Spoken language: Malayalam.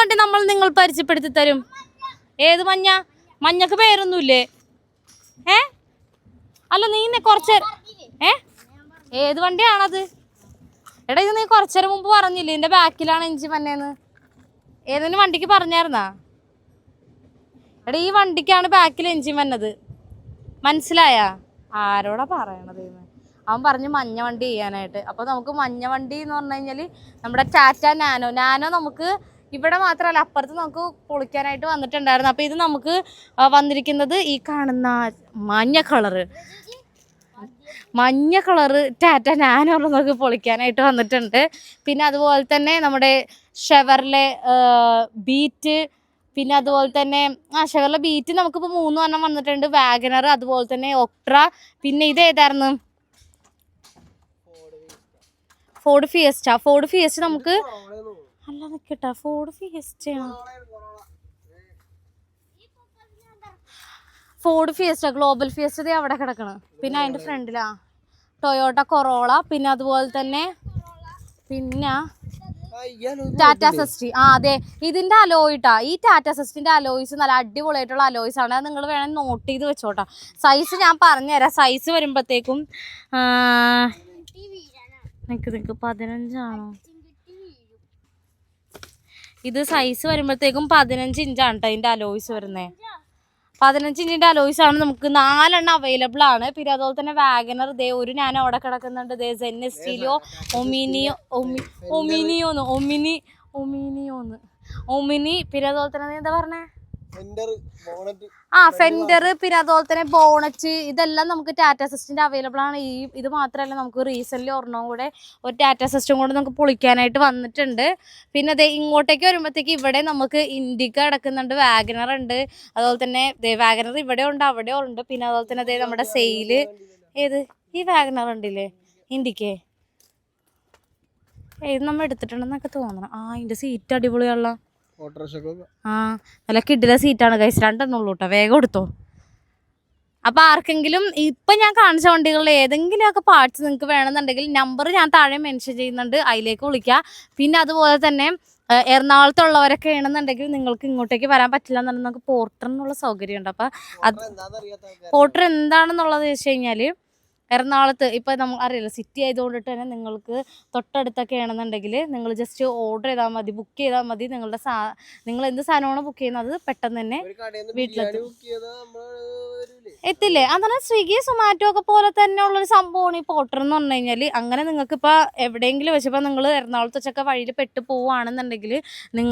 വണ്ടി നിങ്ങൾ പരിചയപ്പെടുത്തി തരും? ഏത് മഞ്ഞ? മഞ്ഞക്ക് പേരൊന്നുമില്ലേ? അല്ല നീ കുറച്ച് ഏത് വണ്ടിയാണത്? എടാ ഇത് നീ കുറച്ചേരം മുമ്പ് പറഞ്ഞില്ലേ ഇതിന്റെ ബാക്കിലാണ് എഞ്ചിൻ വന്നേന്ന്? ഏതെങ്കിലും വണ്ടിക്ക് പറഞ്ഞായിരുന്നാ? എടാ ഈ വണ്ടിക്കാണ് ബാക്കിൽ എഞ്ചിൻ വന്നത്, മനസ്സിലായാ? ആരോടാ പറയണത്? അവൻ പറഞ്ഞു മഞ്ഞ വണ്ടി ചെയ്യാനായിട്ട്. അപ്പോൾ നമുക്ക് മഞ്ഞ വണ്ടി എന്ന് പറഞ്ഞു കഴിഞ്ഞാൽ നമ്മുടെ ടാറ്റ നാനോ നമുക്ക് ഇവിടെ മാത്രമല്ല അപ്പുറത്ത് നമുക്ക് പൊളിക്കാനായിട്ട് വന്നിട്ടുണ്ടായിരുന്നു. അപ്പോൾ ഇത് നമുക്ക് വന്നിരിക്കുന്നത് ഈ കാണുന്ന മഞ്ഞ കളറ് ടാറ്റ നാനോ നമുക്ക് പൊളിക്കാനായിട്ട് വന്നിട്ടുണ്ട്. പിന്നെ അതുപോലെ തന്നെ നമ്മുടെ ഷെവർലെ ബീറ്റ്, പിന്നെ അതുപോലെ തന്നെ ഷെവർലെ ബീറ്റ് നമുക്കിപ്പോൾ 3 എണ്ണം വന്നിട്ടുണ്ട്. വാഗനർ, അതുപോലെ തന്നെ ഒക്ട്ര, പിന്നെ ഇത് ഏതായിരുന്നു? ഫോർഡ് ഫിയസ്റ്റ നമുക്ക് അല്ല നിൽക്കട്ടാ, ഫോർഡ് ഫിയസ്റ്റ ഗ്ലോബൽ ഫിയസ്റ്റ അവിടെ കിടക്കണം. പിന്നെ അതിൻ്റെ ഫ്രണ്ടിലാ ടൊയോട്ട കൊറോള, പിന്നെ അതുപോലെ തന്നെ പിന്നെ ടാറ്റ സസ്റ്റി. അതെ, ഇതിന്റെ അലോയിട്ടാ. ഈ ടാറ്റ സസ്റ്റിന്റെ അലോയ്സ് നല്ല അടിപൊളിയായിട്ടുള്ള അലോയ്സ് ആണ്. അത് നിങ്ങൾ വേണമെങ്കിൽ നോട്ട് ചെയ്ത് വെച്ചോട്ടാ. സൈസ് ഞാൻ പറഞ്ഞുതരാം. സൈസ് വരുമ്പോഴത്തേക്കും 15 ആണോ ഇത്? സൈസ് വരുമ്പോഴത്തേക്കും 15 ഇഞ്ചാണ് കേട്ടോ ഇതിന്റെ അലോയ്സ് വരുന്നത്. 15 ഇഞ്ചിന്റെ അലോയ്സ് ആണ്. നമുക്ക് 4 എണ്ണം അവൈലബിൾ ആണ്. പിന്നെ അതുപോലെ തന്നെ വാഗനർ ദേ ഒരു ഞാൻ അവിടെ കിടക്കുന്നുണ്ട്. ദേ സെന്നസ്റ്റീലിയോ ഒമിനി പിന്നെ അതുപോലെ തന്നെ എന്താ പറഞ്ഞേ ഫെൻഡർ, പിന്നെ അതുപോലെ തന്നെ ബോണറ്റ്, ഇതെല്ലാം നമുക്ക് ടാറ്റ സസ്റ്റിന്റെ അവൈലബിൾ ആണ്. ഇത് മാത്രമല്ല നമുക്ക് റീസെന്റ് ഒരെണ്ണം കൂടെ ഒരു ടാറ്റ സസ്റ്റും കൂടെ നമുക്ക് പൊളിക്കാനായിട്ട് വന്നിട്ടുണ്ട്. പിന്നെ അതെ ഇങ്ങോട്ടേക്ക് വരുമ്പോഴത്തേക്ക് ഇവിടെ നമുക്ക് ഇൻഡിക്ക കിടക്കുന്നുണ്ട്, വാഗനർ ഉണ്ട്, അതുപോലെ തന്നെ വാഗനർ ഇവിടെ ഉണ്ട് അവിടെ ഉണ്ട്. പിന്നെ അതുപോലെ തന്നെ അതേ നമ്മുടെ സെയില് ഏത് ഈ വാഗനർ ഉണ്ടല്ലേ ഇൻഡിക്കേ ഏത് നമ്മൾ എടുത്തിട്ടുണ്ടെന്നൊക്കെ തോന്നണം. ഇതിന്റെ സീറ്റ് അടിപൊളിയുള്ള നല്ല കിടില സീറ്റാണ് ഗൈസ്. 2 എണ്ണം ഉള്ളൂ കേട്ടോ, വേഗം എടുത്തോ. അപ്പൊ ആർക്കെങ്കിലും ഇപ്പൊ ഞാൻ കാണിച്ച വണ്ടികളിൽ ഏതെങ്കിലും ഒക്കെ പാർട്സ് നിങ്ങൾക്ക് വേണമെന്നുണ്ടെങ്കിൽ നമ്പർ ഞാൻ താഴെ മെൻഷൻ ചെയ്യുന്നുണ്ട്, അതിലേക്ക് വിളിക്കുക. പിന്നെ അതുപോലെ തന്നെ എറണാകുളത്തുള്ളവരൊക്കെ ആണെന്നുണ്ടെങ്കിൽ നിങ്ങൾക്ക് ഇങ്ങോട്ടേക്ക് വരാൻ പറ്റില്ല എന്നുണ്ടെങ്കിൽ നമുക്ക് പോർട്ടറിനുള്ള സൗകര്യം ഉണ്ട്. അപ്പൊ അത് പോർട്ടർ എന്താണെന്നുള്ളത് വെച്ച് കഴിഞ്ഞാല് എറണാകുളത്ത് ഇപ്പം നമ്മൾ അറിയില്ല സിറ്റി ആയതുകൊണ്ടിട്ട് തന്നെ നിങ്ങൾക്ക് തൊട്ടടുത്തൊക്കെ ആണെന്നുണ്ടെങ്കിൽ നിങ്ങൾ ജസ്റ്റ് ഓർഡർ ചെയ്താൽ മതി, ബുക്ക് ചെയ്താൽ മതി. നിങ്ങൾ എന്ത് സാധനമാണോ ബുക്ക് ചെയ്യുന്നത് അത് പെട്ടെന്ന് തന്നെ വീട്ടിലെത്തും. എത്തില്ലേ? അതാണ് സ്വിഗ്ഗി സൊമാറ്റോ ഒക്കെ പോലെ തന്നെ ഉള്ളൊരു സംഭവമാണ് ഈ പോർട്ടർ എന്ന് പറഞ്ഞു കഴിഞ്ഞാൽ. അങ്ങനെ നിങ്ങൾക്ക് ഇപ്പോൾ എവിടെയെങ്കിലും വെച്ചപ്പോൾ നിങ്ങൾ എറണാകുളത്ത് വെച്ചൊക്കെ വഴിയിൽ പെട്ട് പോവുകയാണെന്നുണ്ടെങ്കിൽ നിങ്ങൾ